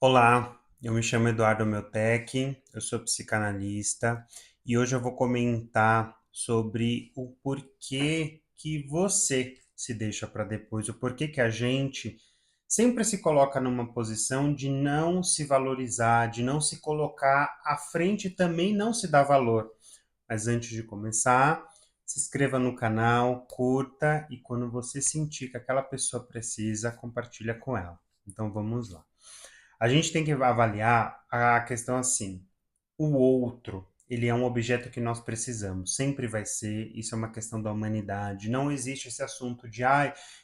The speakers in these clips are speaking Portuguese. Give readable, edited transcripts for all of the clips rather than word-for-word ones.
Olá, eu me chamo Eduardo Meltec, eu sou psicanalista e hoje eu vou comentar sobre o porquê que você se deixa para depois, o porquê que a gente sempre se coloca numa posição de não se valorizar, de não se colocar à frente e também não se dar valor. Mas antes de começar, se inscreva no canal, curta e quando você sentir que aquela pessoa precisa, compartilha com ela. Então vamos lá. A gente tem que avaliar a questão assim, o outro, ele é um objeto que nós precisamos, sempre vai ser, isso é uma questão da humanidade. Não existe esse assunto de,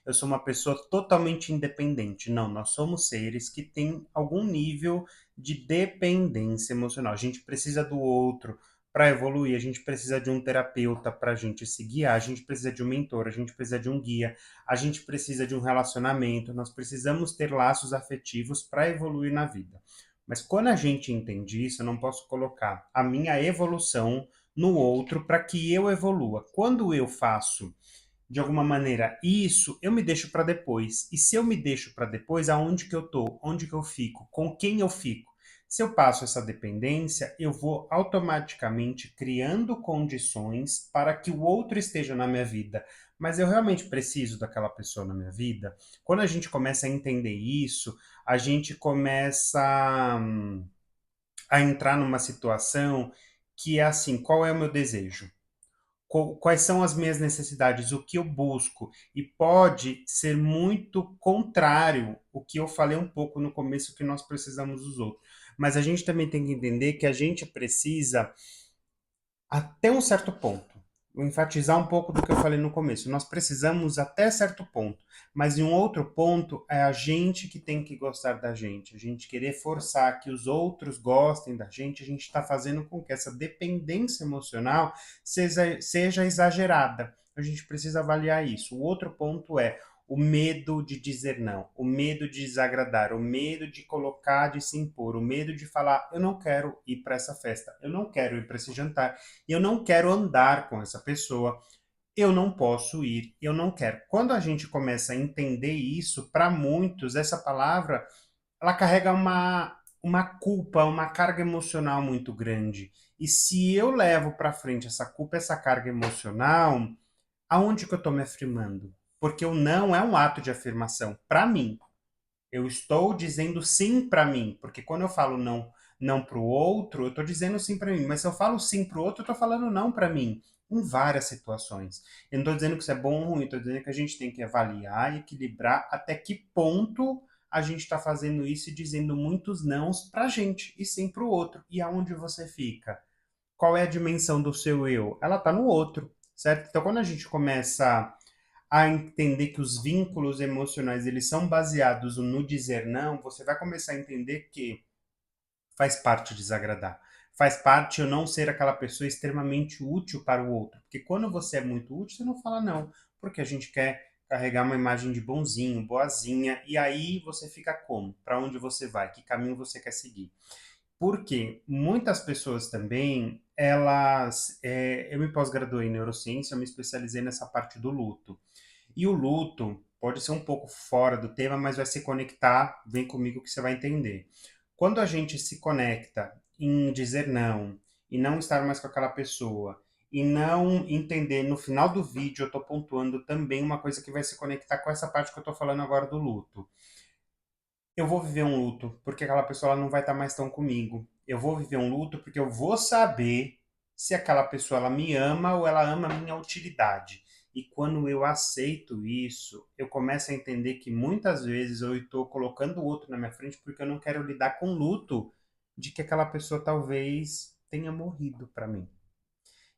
eu sou uma pessoa totalmente independente. Não, nós somos seres que têm algum nível de dependência emocional. A gente precisa do outro para evoluir, a gente precisa de um terapeuta para a gente se guiar, a gente precisa de um mentor, a gente precisa de um guia, a gente precisa de um relacionamento, nós precisamos ter laços afetivos para evoluir na vida. Mas quando a gente entende isso, eu não posso colocar a minha evolução no outro para que eu evolua. Quando eu faço, de alguma maneira, isso, eu me deixo para depois. E se eu me deixo para depois, aonde que eu tô? Onde que eu fico? Com quem eu fico? Se eu passo essa dependência, eu vou automaticamente criando condições para que o outro esteja na minha vida. Mas eu realmente preciso daquela pessoa na minha vida? Quando a gente começa a entender isso, a gente começa a entrar numa situação que é assim, qual é o meu desejo? Quais são as minhas necessidades? O que eu busco? E pode ser muito contrário o que eu falei um pouco no começo, que nós precisamos dos outros. Mas a gente também tem que entender que a gente precisa até um certo ponto. Vou enfatizar um pouco do que eu falei no começo. Nós precisamos até certo ponto, mas em um outro ponto é a gente que tem que gostar da gente. A gente querer forçar que os outros gostem da gente, a gente está fazendo com que essa dependência emocional seja exagerada. A gente precisa avaliar isso. O outro ponto é o medo de dizer não, o medo de desagradar, o medo de colocar, de se impor, o medo de falar, eu não quero ir para essa festa, eu não quero ir para esse jantar, eu não quero andar com essa pessoa, eu não posso ir, eu não quero. Quando a gente começa a entender isso, para muitos, essa palavra, ela carrega uma culpa, uma carga emocional muito grande. E se eu levo para frente essa culpa, essa carga emocional, aonde que eu estou me afirmando? Porque o não é um ato de afirmação para mim. Eu estou dizendo sim para mim, porque quando eu falo não para o outro, eu estou dizendo sim para mim. Mas se eu falo sim para o outro, eu estou falando não para mim, em várias situações. Eu não estou dizendo que isso é bom ou ruim, estou dizendo que a gente tem que avaliar e equilibrar até que ponto a gente está fazendo isso e dizendo muitos nãos para a gente e sim para o outro. E aonde você fica? Qual é a dimensão do seu eu? Ela está no outro, certo? Então, quando a gente começa a entender que os vínculos emocionais eles são baseados no dizer não, você vai começar a entender que faz parte desagradar. Faz parte eu não ser aquela pessoa extremamente útil para o outro. Porque quando você é muito útil, você não fala não. Porque a gente quer carregar uma imagem de bonzinho, boazinha. E aí você fica como? Para onde você vai? Que caminho você quer seguir? Porque muitas pessoas também, eu me pós-graduei em neurociência, eu me especializei nessa parte do luto. E o luto pode ser um pouco fora do tema, mas vai se conectar, vem comigo que você vai entender. Quando a gente se conecta em dizer não, e não estar mais com aquela pessoa, e não entender, no final do vídeo eu estou pontuando também uma coisa que vai se conectar com essa parte que eu estou falando agora do luto. Eu vou viver um luto porque aquela pessoa ela não vai estar mais tão comigo. Eu vou viver um luto porque eu vou saber se aquela pessoa ela me ama ou ela ama a minha utilidade. E quando eu aceito isso, eu começo a entender que muitas vezes eu estou colocando o outro na minha frente porque eu não quero lidar com o luto de que aquela pessoa talvez tenha morrido para mim.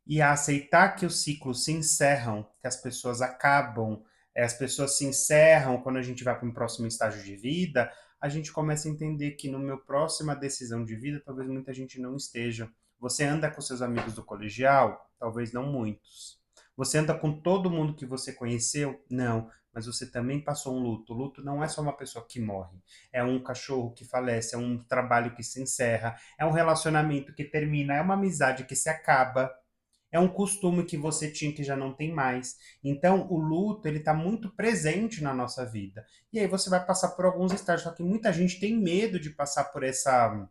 E a aceitar que os ciclos se encerram, que as pessoas acabam, as pessoas se encerram quando a gente vai para um próximo estágio de vida, a gente começa a entender que no meu próxima decisão de vida, talvez muita gente não esteja. Você anda com seus amigos do colegial? Talvez não muitos. Você anda com todo mundo que você conheceu? Não. Mas você também passou um luto. O luto não é só uma pessoa que morre. É um cachorro que falece, é um trabalho que se encerra, é um relacionamento que termina, é uma amizade que se acaba, é um costume que você tinha que já não tem mais. Então, o luto, ele está muito presente na nossa vida. E aí você vai passar por alguns estágios, só que muita gente tem medo de passar por essa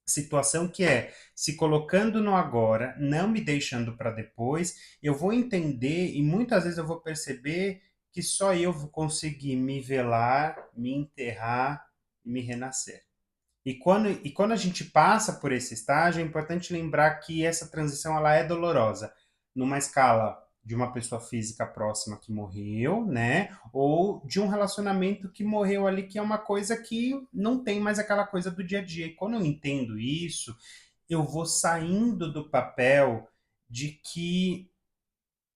situação que é se colocando no agora, não me deixando para depois, eu vou entender e muitas vezes eu vou perceber que só eu vou conseguir me velar, me enterrar e me renascer. E quando a gente passa por esse estágio, é importante lembrar que essa transição ela é dolorosa, numa escala de uma pessoa física próxima que morreu, né? Ou de um relacionamento que morreu ali, que é uma coisa que não tem mais aquela coisa do dia a dia. E quando eu entendo isso, eu vou saindo do papel de que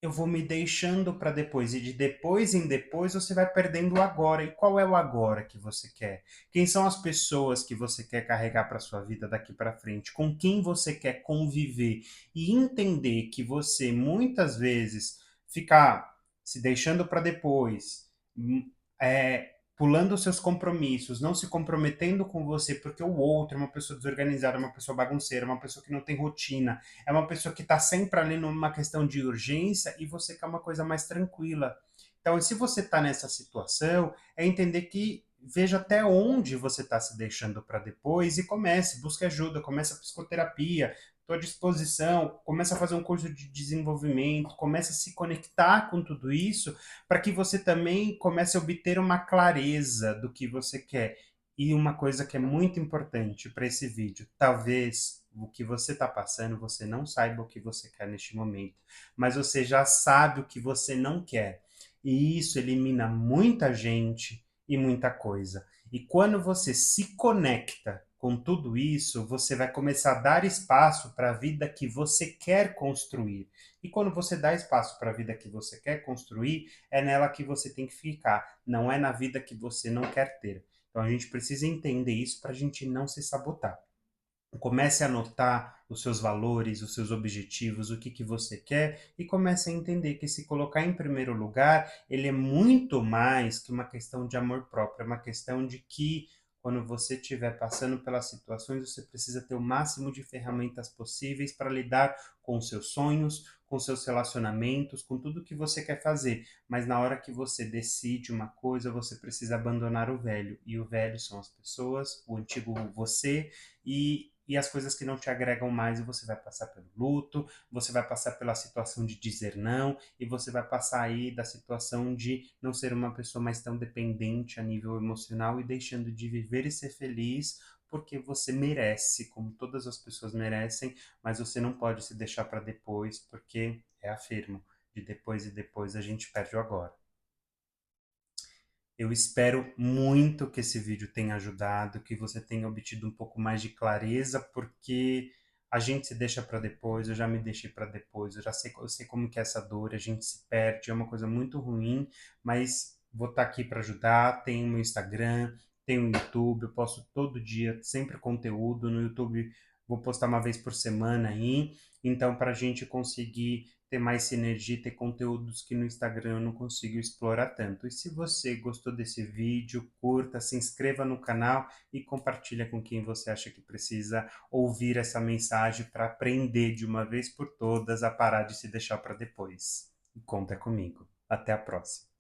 eu vou me deixando para depois, e de depois em depois você vai perdendo o agora. E qual é o agora que você quer? Quem são as pessoas que você quer carregar para sua vida daqui para frente? Com quem você quer conviver? E entender que você muitas vezes ficar se deixando para depois, pulando os seus compromissos, não se comprometendo com você porque o outro é uma pessoa desorganizada, uma pessoa bagunceira, uma pessoa que não tem rotina, é uma pessoa que está sempre ali numa questão de urgência e você quer uma coisa mais tranquila. Então, se você está nessa situação, é entender que veja até onde você está se deixando para depois e comece, busque ajuda, comece a psicoterapia, estou à disposição, comece a fazer um curso de desenvolvimento, comece a se conectar com tudo isso, para que você também comece a obter uma clareza do que você quer. E uma coisa que é muito importante para esse vídeo, talvez o que você está passando, você não saiba o que você quer neste momento, mas você já sabe o que você não quer. E isso elimina muita gente e muita coisa. E quando você se conecta com tudo isso, você vai começar a dar espaço para a vida que você quer construir. E quando você dá espaço para a vida que você quer construir, é nela que você tem que ficar, não é na vida que você não quer ter. Então a gente precisa entender isso para a gente não se sabotar. Comece a anotar os seus valores, os seus objetivos, o que, que você quer e comece a entender que se colocar em primeiro lugar, ele é muito mais que uma questão de amor próprio, é uma questão de que quando você estiver passando pelas situações, você precisa ter o máximo de ferramentas possíveis para lidar com os seus sonhos, com seus relacionamentos, com tudo que você quer fazer. Mas na hora que você decide uma coisa, você precisa abandonar o velho. E o velho são as pessoas, o antigo você, e as coisas que não te agregam mais, e você vai passar pelo luto, você vai passar pela situação de dizer não, e você vai passar aí da situação de não ser uma pessoa mais tão dependente a nível emocional e deixando de viver e ser feliz porque você merece, como todas as pessoas merecem, mas você não pode se deixar para depois, porque é afirmo, de depois e depois a gente perde o agora. Eu espero muito que esse vídeo tenha ajudado, que você tenha obtido um pouco mais de clareza, porque a gente se deixa para depois, eu já me deixei para depois, eu sei como que é essa dor, a gente se perde, é uma coisa muito ruim, mas vou estar aqui para ajudar, tem o meu Instagram, tem o YouTube, eu posto todo dia, sempre conteúdo no YouTube, vou postar uma vez por semana aí, então para a gente conseguir ter mais sinergia, ter conteúdos que no Instagram eu não consigo explorar tanto. E se você gostou desse vídeo, curta, se inscreva no canal e compartilha com quem você acha que precisa ouvir essa mensagem para aprender de uma vez por todas a parar de se deixar para depois. E conta comigo. Até a próxima.